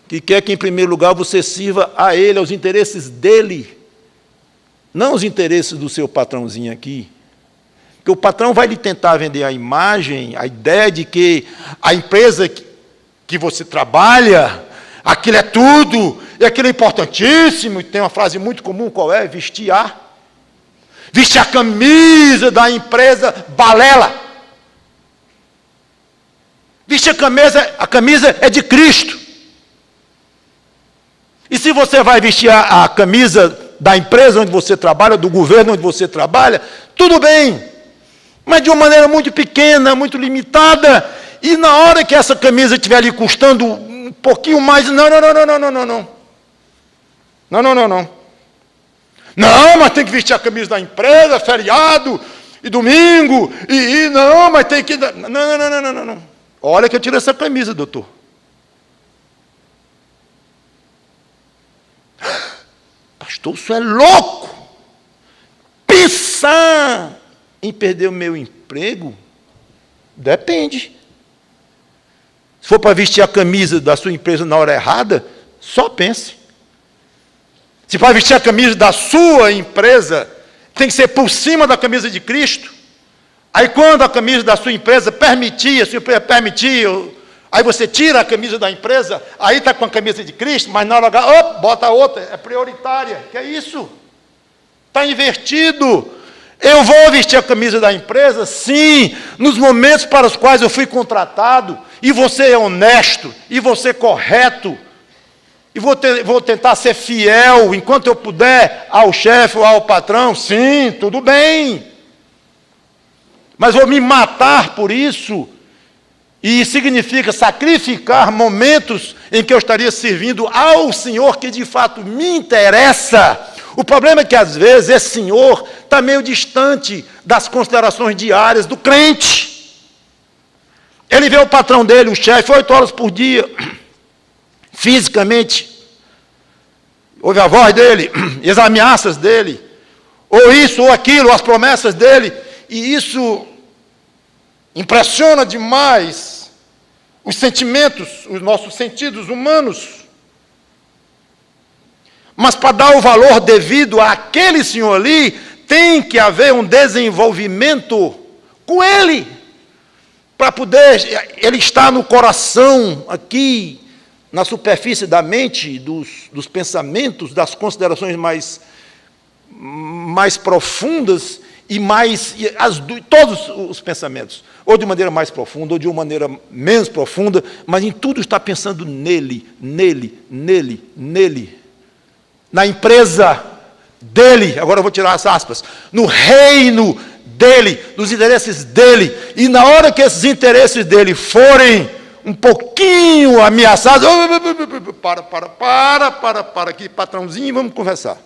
que quer que, em primeiro lugar, você sirva a Ele, aos interesses dEle, não os interesses do seu patrãozinho aqui. Porque o patrão vai lhe tentar vender a imagem, a ideia de que a empresa que você trabalha, aquilo é tudo, e aquilo é importantíssimo, e tem uma frase muito comum, qual é? Vestir a camisa da empresa balela. Vestir a camisa é de Cristo. E se você vai vestir a camisa da empresa onde você trabalha, do governo onde você trabalha, tudo bem, mas de uma maneira muito pequena, muito limitada, e na hora que essa camisa estiver ali custando um pouquinho mais, não. Não, mas tem que vestir a camisa da empresa, feriado, e domingo, não, mas tem que... Não. Olha que eu tiro essa camisa, doutor. Pastor, isso é louco! Pensar em perder o meu emprego? Depende. Se for para vestir a camisa da sua empresa na hora errada, só pense. Se para vestir a camisa da sua empresa, tem que ser por cima da camisa de Cristo. Aí quando a camisa da sua empresa permitir, a sua empresa permitir, aí você tira a camisa da empresa, aí está com a camisa de Cristo, mas na hora bota outra, é prioritária. Que é isso? Está invertido. Eu vou vestir a camisa da empresa, sim, nos momentos para os quais eu fui contratado, e você é honesto, e você é correto, e vou tentar ser fiel, enquanto eu puder, ao chefe ou ao patrão, sim, tudo bem. Mas vou me matar por isso, e significa sacrificar momentos em que eu estaria servindo ao Senhor que de fato me interessa. O problema é que, às vezes, esse Senhor está meio distante das considerações diárias do crente. Ele vê o patrão dele, o chefe, 8 horas por dia, fisicamente, ouve a voz dele, e as ameaças dele, ou isso, ou aquilo, as promessas dele, e isso impressiona demais os sentimentos, os nossos sentidos humanos. Mas para dar o valor devido àquele senhor ali, tem que haver um desenvolvimento com ele, para poder, ele está no coração, aqui, na superfície da mente, dos pensamentos, das considerações mais profundas, todos os pensamentos, ou de maneira mais profunda, ou de uma maneira menos profunda, mas em tudo está pensando nele, na empresa dele, agora eu vou tirar as aspas, no reino dele, nos interesses dele, e na hora que esses interesses dele forem um pouquinho ameaçados, para aqui, patrãozinho, vamos conversar.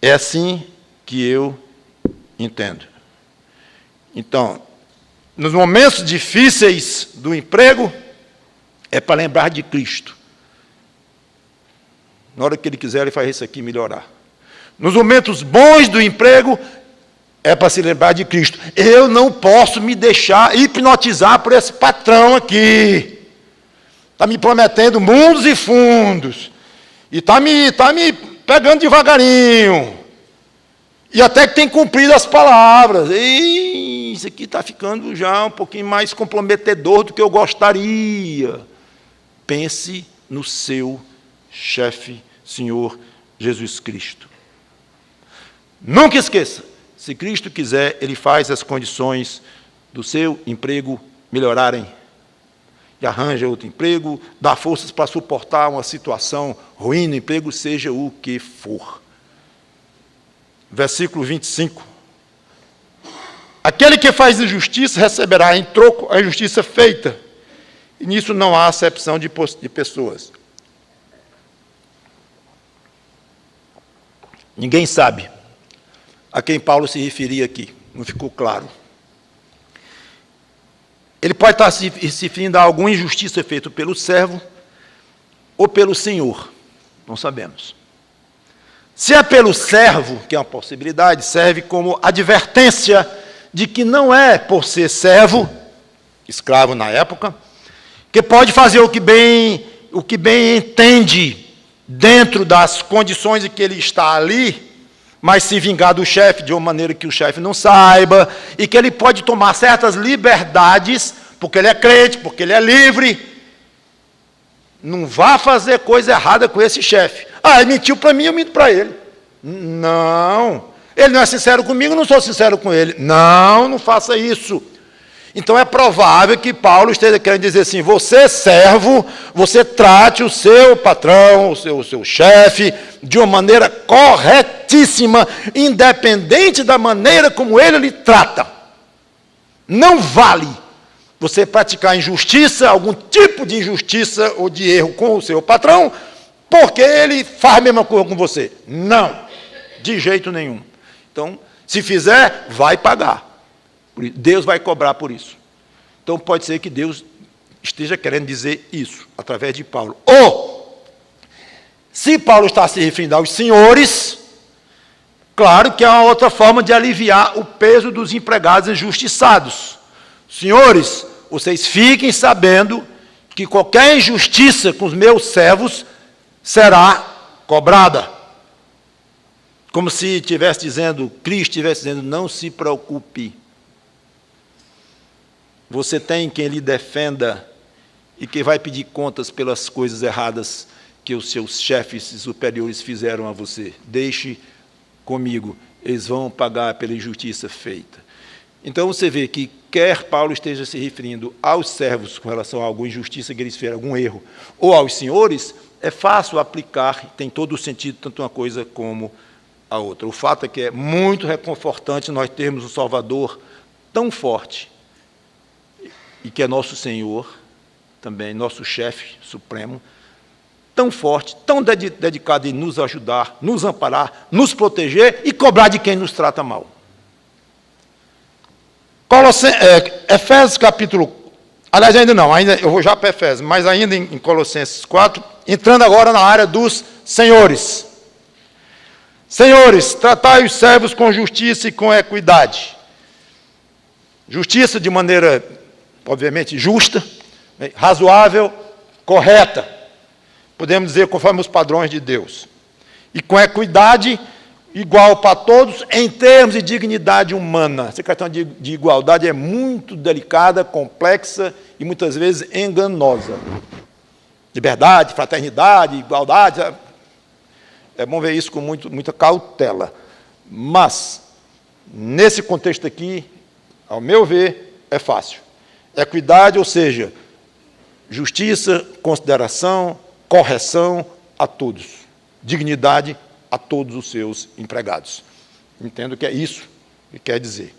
É assim que eu entendo. Então, nos momentos difíceis do emprego, é para lembrar de Cristo. Na hora que ele quiser, ele faz isso aqui melhorar. Nos momentos bons do emprego, é para se lembrar de Cristo. Eu não posso me deixar hipnotizar por esse patrão aqui. Está me prometendo mundos e fundos. E está me pegando devagarinho. E até que tem cumprido as palavras. E isso aqui está ficando já um pouquinho mais comprometedor do que eu gostaria. Pense no seu chefe, Senhor Jesus Cristo. Nunca esqueça, se Cristo quiser, Ele faz as condições do seu emprego melhorarem. E arranja outro emprego, dá forças para suportar uma situação ruim no emprego, seja o que for. Versículo 25. Aquele que faz injustiça receberá em troco a injustiça feita. E nisso não há acepção de pessoas. Ninguém sabe a quem Paulo se referia aqui, não ficou claro. ele pode estar se referindo a alguma injustiça feita pelo servo ou pelo senhor, não sabemos. Se é pelo servo, que é uma possibilidade, serve como advertência de que não é por ser servo, escravo na época, que pode fazer o que bem entende dentro das condições em que ele está ali, mas se vingar do chefe de uma maneira que o chefe não saiba, e que ele pode tomar certas liberdades, porque ele é crente, porque ele é livre. Não vá fazer coisa errada com esse chefe. Ah, ele mentiu para mim, eu minto para ele. Não. Ele não é sincero comigo, eu não sou sincero com ele. Não faça isso. Então é provável que Paulo esteja querendo dizer assim: você, servo, você trate o seu patrão, o seu chefe, de uma maneira corretíssima, independente da maneira como ele lhe trata. Não vale você praticar injustiça, algum tipo de injustiça ou de erro com o seu patrão, porque ele faz a mesma coisa com você. Não, de jeito nenhum. Então, se fizer, vai pagar. Deus vai cobrar por isso. Então, pode ser que Deus esteja querendo dizer isso, através de Paulo. Ou, se Paulo está se referindo aos senhores, claro que é uma outra forma de aliviar o peso dos empregados injustiçados. Senhores, vocês fiquem sabendo que qualquer injustiça com os meus servos será cobrada. Como se estivesse dizendo, Cristo estivesse dizendo, não se preocupe. Você tem quem lhe defenda e que vai pedir contas pelas coisas erradas que os seus chefes e superiores fizeram a você. Deixe comigo, eles vão pagar pela injustiça feita. Então você vê que quer Paulo esteja se referindo aos servos com relação a alguma injustiça que eles fizeram, algum erro, ou aos senhores, é fácil aplicar, tem todo o sentido, tanto uma coisa como a outra. O fato é que é muito reconfortante nós termos um Salvador tão forte, e que é nosso Senhor, também nosso chefe supremo, tão forte, tão dedicado em nos ajudar, nos amparar, nos proteger e cobrar de quem nos trata mal. Efésios capítulo... Aliás, ainda não, eu vou já para Efésios, mas ainda em Colossenses 4, entrando agora na área dos senhores. Senhores, tratai os servos com justiça e com equidade. Justiça de maneira, obviamente, justa, razoável, correta. Podemos dizer conforme os padrões de Deus. E com equidade igual para todos, em termos de dignidade humana. Essa questão de igualdade é muito delicada, complexa e muitas vezes enganosa. Liberdade, fraternidade, igualdade, é bom ver isso com muita cautela. Mas, nesse contexto aqui, ao meu ver, é fácil. Equidade, ou seja, justiça, consideração, correção a todos. Dignidade a todos os seus empregados. Entendo que é isso que quer dizer.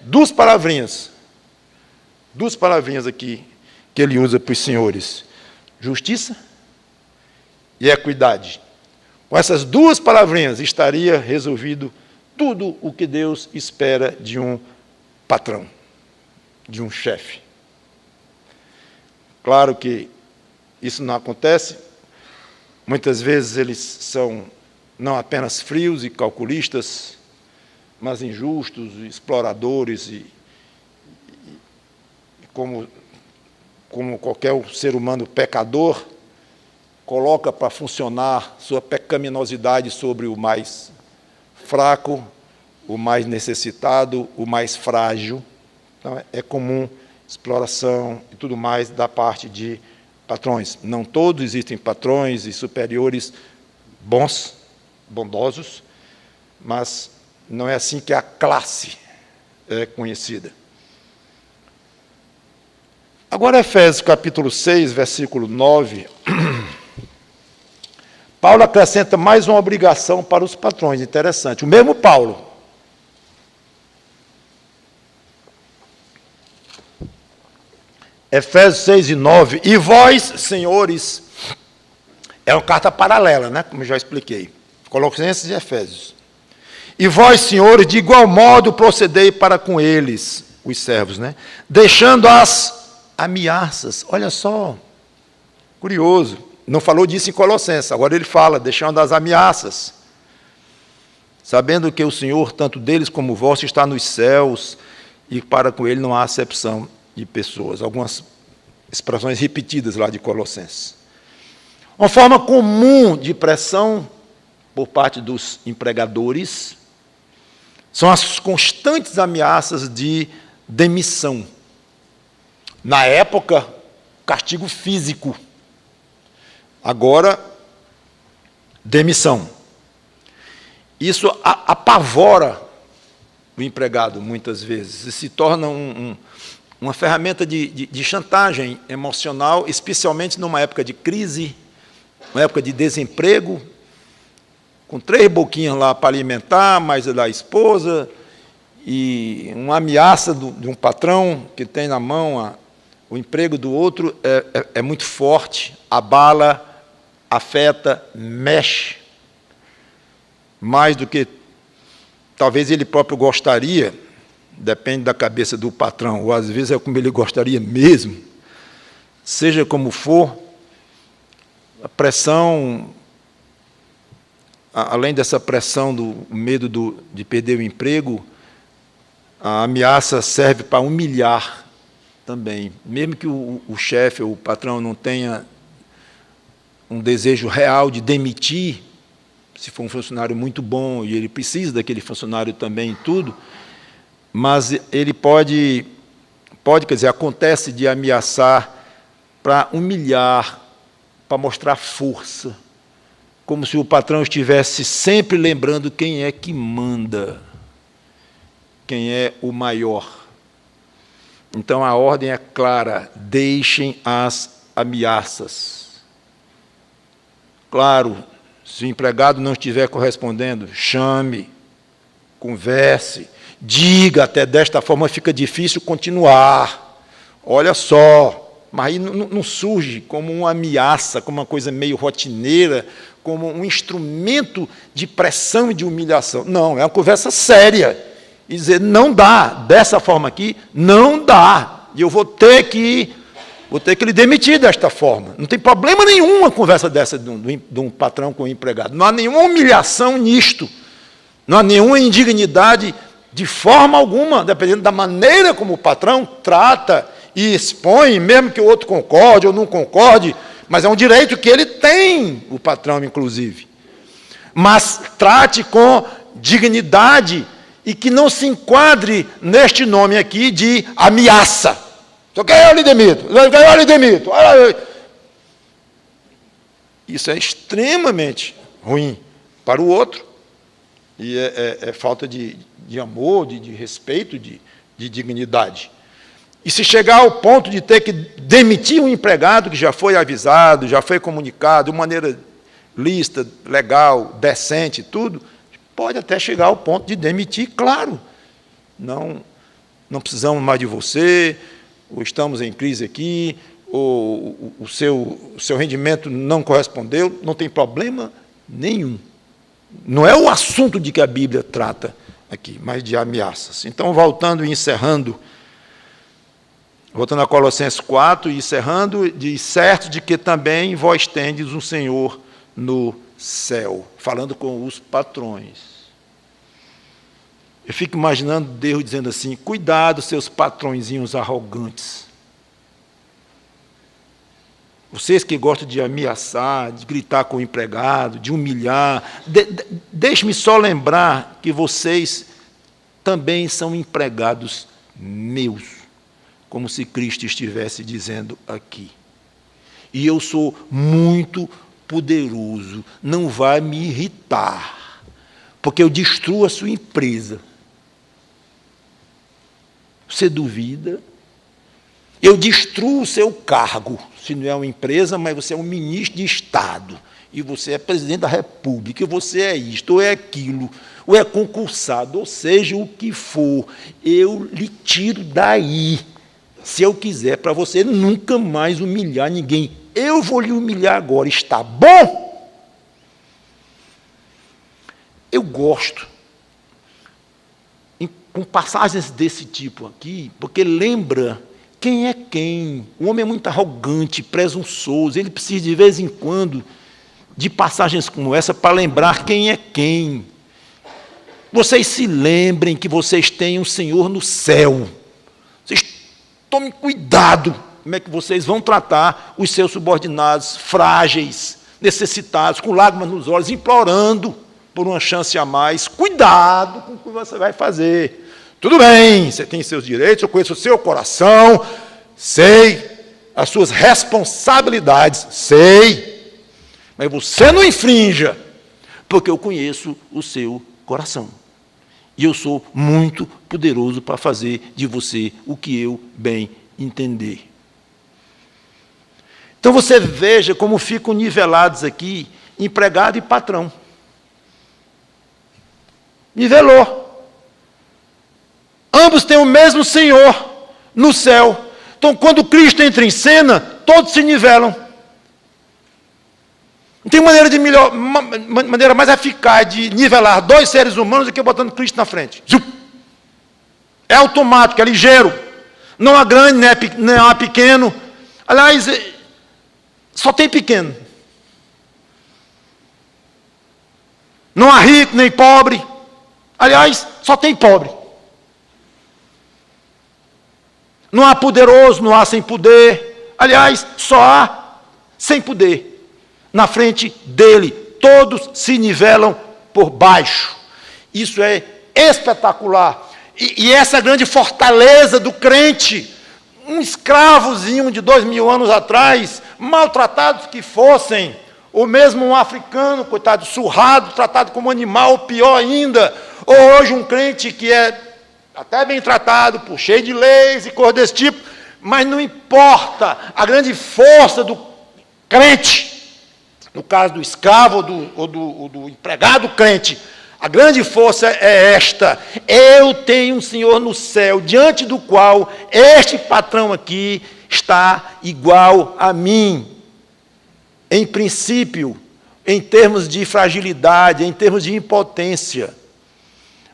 Duas palavrinhas aqui que ele usa para os senhores: justiça e equidade. Com essas duas palavrinhas estaria resolvido tudo o que Deus espera de um patrão, de um chefe. Claro que isso não acontece. Muitas vezes eles são não apenas frios e calculistas, mas injustos, exploradores e como qualquer ser humano pecador, coloca para funcionar sua pecaminosidade sobre o mais fraco, o mais necessitado, o mais frágil. Então, é comum exploração e tudo mais da parte de patrões. Não todos, existem patrões e superiores bondosos, mas não é assim que a classe é conhecida. Agora, Efésios capítulo 6, versículo 9, Paulo acrescenta mais uma obrigação para os patrões, interessante. O mesmo Paulo. Efésios 6 e 9, e vós, senhores, é uma carta paralela, né? Como eu já expliquei, Colossenses e Efésios. E vós, senhores, de igual modo procedei para com eles. os servos, né? Deixando as ameaças. Olha só, curioso. Não falou disso em Colossenses, agora ele fala, deixando as ameaças. Sabendo que o Senhor, tanto deles como vós, está nos céus, e para com ele não há acepção de pessoas. Algumas expressões repetidas lá de Colossenses. Uma forma comum de pressão por parte dos empregadores são as constantes ameaças de demissão. Na época, castigo físico. Agora, demissão. Isso apavora o empregado, muitas vezes, e se torna uma ferramenta de chantagem emocional, especialmente numa época de crise, uma época de desemprego, com 3 boquinhas lá para alimentar, mais a da esposa, e uma ameaça de um patrão que tem na mão o emprego do outro é muito forte, abala, afeta, mexe, mais do que talvez ele próprio gostaria, depende da cabeça do patrão, ou às vezes é como ele gostaria mesmo. Seja como for, a pressão, além dessa pressão do medo de perder o emprego, a ameaça serve para humilhar também. Mesmo que o chefe ou o patrão não tenha um desejo real de demitir, se for um funcionário muito bom e ele precisa daquele funcionário também em tudo, mas ele pode, quer dizer, acontece de ameaçar para humilhar, para mostrar força, como se o patrão estivesse sempre lembrando quem é que manda, quem é o maior. Então a ordem é clara: deixem as ameaças. Claro, se o empregado não estiver correspondendo, chame, converse, diga, até desta forma fica difícil continuar. Olha só, mas aí não surge como uma ameaça, como uma coisa meio rotineira, como um instrumento de pressão e de humilhação. Não, é uma conversa séria. E dizer, não dá, dessa forma aqui, não dá. E eu vou ter que lhe demitir desta forma. Não tem problema nenhum uma conversa dessa de um patrão com um empregado. Não há nenhuma humilhação nisto. Não há nenhuma indignidade de forma alguma, dependendo da maneira como o patrão trata e expõe, mesmo que o outro concorde ou não concorde, mas é um direito que ele tem, o patrão, inclusive. Mas trate com dignidade e que não se enquadre neste nome aqui de ameaça. Se eu quero, eu lhe demito. Eu lhe demito. Isso é extremamente ruim para o outro. E é falta de amor, de respeito, de dignidade. E se chegar ao ponto de ter que demitir um empregado que já foi avisado, já foi comunicado de maneira lícita, legal, decente, tudo, pode até chegar ao ponto de demitir, claro. Não precisamos mais de você, ou estamos em crise aqui, ou o seu rendimento não correspondeu, não tem problema nenhum. Não é o assunto de que a Bíblia trata aqui, mas de ameaças. Então, voltando e encerrando, voltando a Colossenses 4, e encerrando, diz, certo de que também vós tendes um Senhor no céu, falando com os patrões. Eu fico imaginando Deus dizendo assim, cuidado, seus patrõezinhos arrogantes. Vocês que gostam de ameaçar, de gritar com o empregado, de humilhar, deixe-me só lembrar que vocês também são empregados meus, como se Cristo estivesse dizendo aqui. E eu sou muito poderoso, não vai me irritar, porque eu destruo a sua empresa. Você duvida? Eu destruo o seu cargo, se não é uma empresa, mas você é um ministro de Estado, e você é presidente da República, e você é isto, ou é aquilo, ou é concursado, ou seja, o que for, eu lhe tiro daí, se eu quiser, para você nunca mais humilhar ninguém. Eu vou lhe humilhar agora, está bom? Eu gosto. com passagens desse tipo aqui, porque lembra quem é quem. O homem é muito arrogante, presunçoso, ele precisa de vez em quando de passagens como essa para lembrar quem é quem. Vocês se lembrem que vocês têm um Senhor no céu. Vocês tomem cuidado como é que vocês vão tratar os seus subordinados, frágeis, necessitados, com lágrimas nos olhos, implorando por uma chance a mais. Cuidado com o que você vai fazer. Tudo bem, você tem seus direitos, eu conheço o seu coração, sei as suas responsabilidades, sei. Mas você não infrinja, porque eu conheço o seu coração. E eu sou muito poderoso para fazer de você o que eu bem entender. Então você veja como ficam nivelados aqui empregado e patrão. Nivelou. Ambos têm o mesmo Senhor no céu. Então, quando Cristo entra em cena, todos se nivelam. Não tem maneira mais eficaz de nivelar dois seres humanos do que botando Cristo na frente. É automático, é ligeiro. Não há grande, nem há pequeno. Aliás, só tem pequeno. Não há rico nem pobre. Aliás, só tem pobre. Não há poderoso, não há sem poder. Aliás, só há sem poder. Na frente dele, todos se nivelam por baixo. Isso é espetacular. E essa grande fortaleza do crente, um escravozinho de 2000 anos atrás, maltratados que fossem, ou mesmo um africano, coitado, surrado, tratado como animal, pior ainda, ou hoje um crente que é até bem tratado, por cheio de leis e coisas desse tipo, mas não importa, a grande força do crente, no caso do escravo ou do empregado crente, a grande força é esta: eu tenho um Senhor no céu, diante do qual este patrão aqui está igual a mim. Em princípio, em termos de fragilidade, em termos de impotência.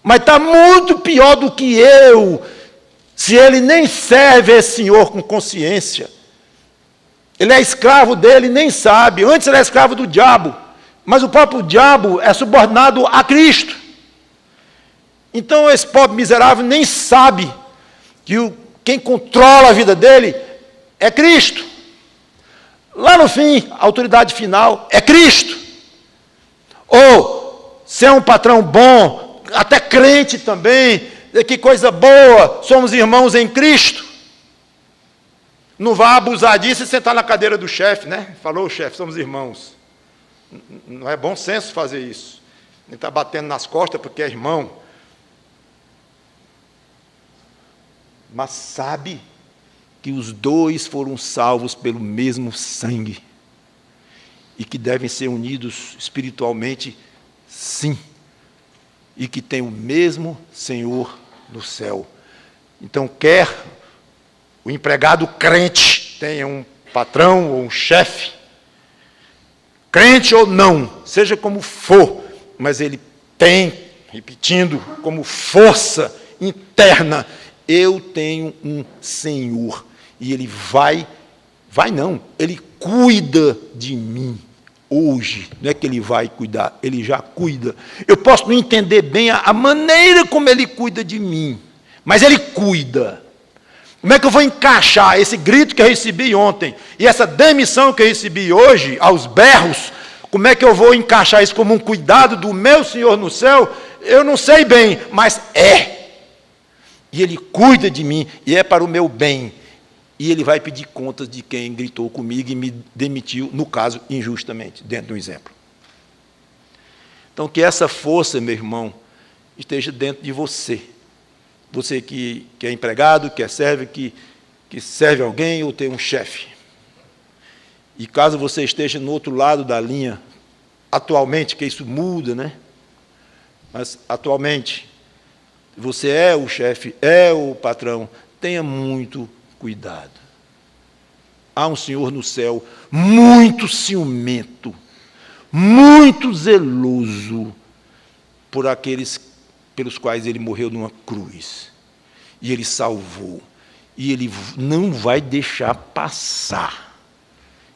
Mas está muito pior do que eu, se ele nem serve esse Senhor com consciência. Ele é escravo dele e nem sabe. Antes ele era escravo do diabo, mas o próprio diabo é subordinado a Cristo. Então esse pobre miserável nem sabe que quem controla a vida dele é Cristo. Lá no fim, a autoridade final é Cristo. Ou, se é um patrão bom, até crente também, que coisa boa, somos irmãos em Cristo. Não vá abusar disso e sentar na cadeira do chefe, né? Falou, chefe, somos irmãos. Não é bom senso fazer isso. Ele está batendo nas costas porque é irmão. Mas sabe que os dois foram salvos pelo mesmo sangue e que devem ser unidos espiritualmente, sim, e que têm o mesmo Senhor no céu. Então, quer o empregado crente tenha um patrão ou um chefe, crente ou não, seja como for, mas ele tem, repetindo, como força interna, eu tenho um Senhor, e ele ele cuida de mim hoje. Não é que ele vai cuidar, ele já cuida. Eu posso não entender bem a maneira como ele cuida de mim, mas ele cuida. Como é que eu vou encaixar esse grito que eu recebi ontem e essa demissão que eu recebi hoje, aos berros, como é que eu vou encaixar isso como um cuidado do meu Senhor no céu? Eu não sei bem, mas é. E Ele cuida de mim, e é para o meu bem. E Ele vai pedir contas de quem gritou comigo e me demitiu, no caso, injustamente, dentro de um exemplo. Então, que essa força, meu irmão, esteja dentro de você. Você que é empregado, que serve, que serve alguém ou tem um chefe. E caso você esteja no outro lado da linha, atualmente, que isso muda, né? Mas atualmente, você é o chefe, é o patrão, tenha muito cuidado. Há um Senhor no céu muito ciumento, muito zeloso por pelos quais ele morreu numa cruz. E ele salvou. E ele não vai deixar passar.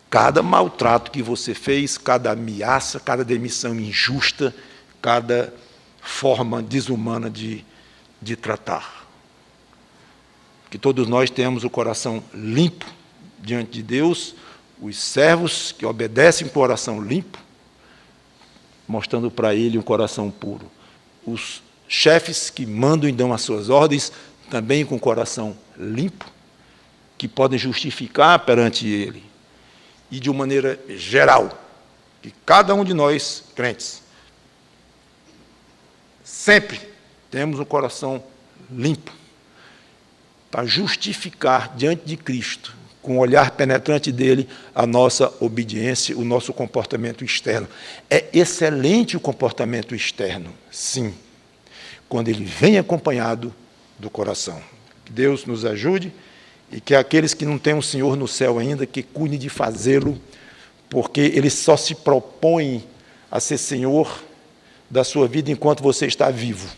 Cada maltrato que você fez, cada ameaça, cada demissão injusta, cada forma desumana de tratar. Que todos nós tenhamos o coração limpo diante de Deus, os servos que obedecem com o coração limpo, mostrando para ele um coração puro. Os chefes que mandam e dão as suas ordens, também com o coração limpo, que podem justificar perante ele. E de uma maneira geral, que cada um de nós, crentes, sempre temos um coração limpo, para justificar diante de Cristo, com o olhar penetrante dele, a nossa obediência, o nosso comportamento externo. É excelente o comportamento externo, sim, quando ele vem acompanhado do coração. Que Deus nos ajude e que aqueles que não têm um Senhor no céu ainda, que cuidem de fazê-lo, porque ele só se propõe a ser Senhor da sua vida enquanto você está vivo.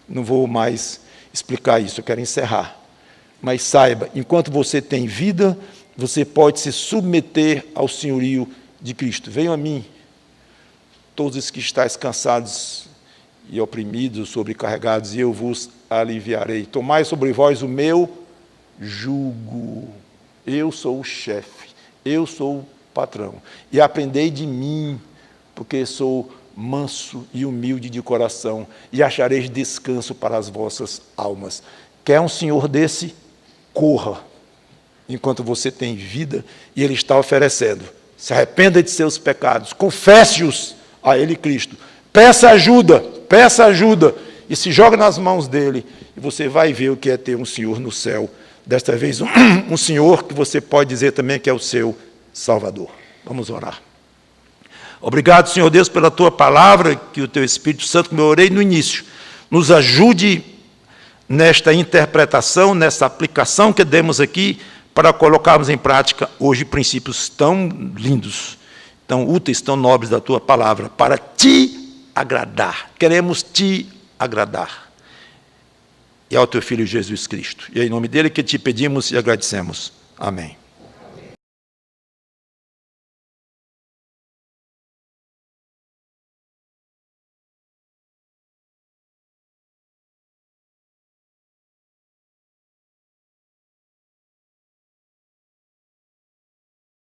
Não vou mais explicar isso, eu quero encerrar. Mas saiba, enquanto você tem vida, você pode se submeter ao senhorio de Cristo. Venham a mim, todos os que estáis cansados e oprimidos, sobrecarregados, e eu vos aliviarei. Tomai sobre vós o meu jugo. Eu sou o chefe, eu sou o patrão. E aprendei de mim, porque sou manso e humilde de coração, e achareis descanso para as vossas almas. Quer um senhor desse? Corra, enquanto você tem vida, e ele está oferecendo. Se arrependa de seus pecados, confesse-os a ele, Cristo. Peça ajuda, e se joga nas mãos dele, e você vai ver o que é ter um Senhor no céu. Desta vez, um Senhor que você pode dizer também que é o seu Salvador. Vamos orar. Obrigado, Senhor Deus, pela Tua palavra, que o Teu Espírito Santo, como eu orei no início, nos ajude nesta interpretação, nessa aplicação que demos aqui, para colocarmos em prática hoje princípios tão lindos, tão úteis, tão nobres da Tua palavra, para Te agradar. Queremos Te agradar. E ao Teu Filho Jesus Cristo. E é em nome dele que Te pedimos e agradecemos. Amém.